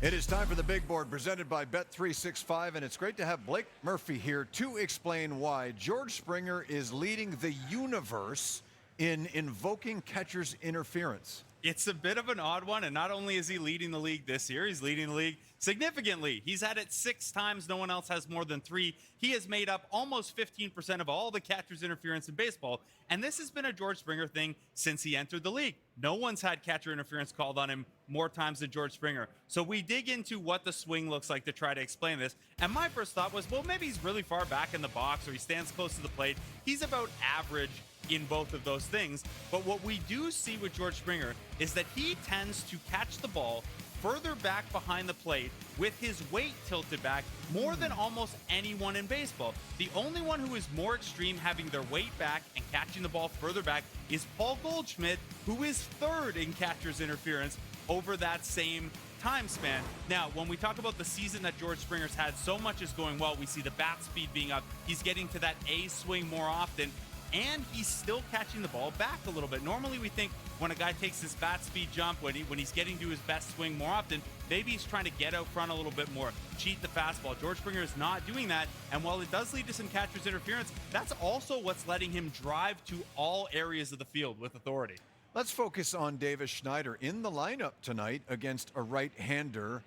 It is time for the big board presented by Bet365, and it's great to have Blake Murphy here to explain why George Springer is leading the universe in invoking catcher's interference. It's a bit of an odd one, and not only is he leading the league this year, he's leading the league significantly. He's had it 6 times. No one else has more than 3. He has made up almost 15% of all the catcher's interference in baseball, and this has been a George Springer thing since he entered the league. No one's had catcher interference called on him more times than George Springer. So we dig into what the swing looks like to try to explain this, and my first thought was, well, maybe he's really far back in the box or he stands close to the plate. He's about average in both of those things. But what we do see with George Springer is that he tends to catch the ball further back behind the plate with his weight tilted back more than almost anyone in baseball. The only one who is more extreme having their weight back and catching the ball further back is Paul Goldschmidt, who is 3rd in catcher's interference over that same time span. Now, when we talk about the season that George Springer's had, so much is going well. We see the bat speed being up. He's getting to that A swing more often, and he's still catching the ball back a little bit. Normally we think when a guy takes his bat speed jump, when he's getting to his best swing more often, maybe he's trying to get out front a little bit more, cheat the fastball. George Springer is not doing that, and while it does lead to some catcher's interference, that's also what's letting him drive to all areas of the field with authority. Let's focus on Davis Schneider in the lineup tonight against a right-hander.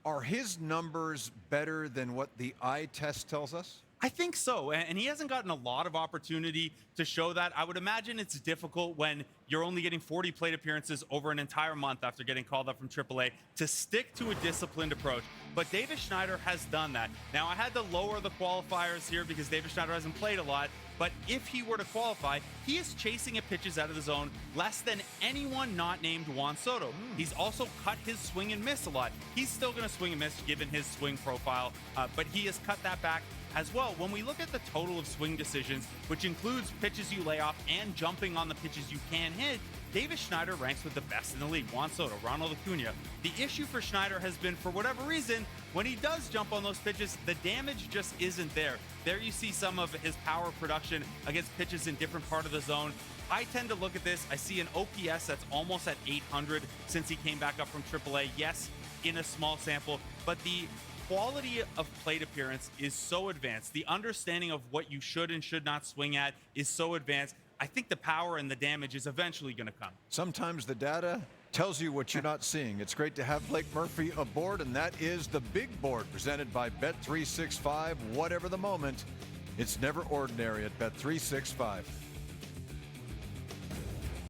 Are his numbers better than what the eye test tells us? I think so, and he hasn't gotten a lot of opportunity to show that. I would imagine it's difficult when you're only getting 40 plate appearances over an entire month after getting called up from AAA to stick to a disciplined approach. But Davis Schneider has done that. Now, I had to lower the qualifiers here because Davis Schneider hasn't played a lot, but if he were to qualify, he is chasing at pitches out of the zone less than anyone not named Juan Soto. He's also cut his swing and miss a lot. He's still going to swing and miss given his swing profile, but he has cut that back as well. When we look at the total of swing decisions, which includes pitches you lay off and jumping on the pitches you can hit, Davis Schneider ranks with the best in the league. Juan Soto, Ronald Acuna. The issue for Schneider has been, for whatever reason, when he does jump on those pitches, the damage just isn't there. There you see some of his power production against pitches in different part of the zone. I tend to look at this, I see an OPS that's almost at 800 since he came back up from AAA. Yes, in a small sample, but the quality of plate appearance is so advanced. The understanding of what you should and should not swing at is so advanced. I think the power and the damage is eventually going to come. Sometimes the data tells you what you're not seeing. It's great to have Blake Murphy aboard, and that is the big board presented by Bet365. Whatever the moment, it's never ordinary at Bet365.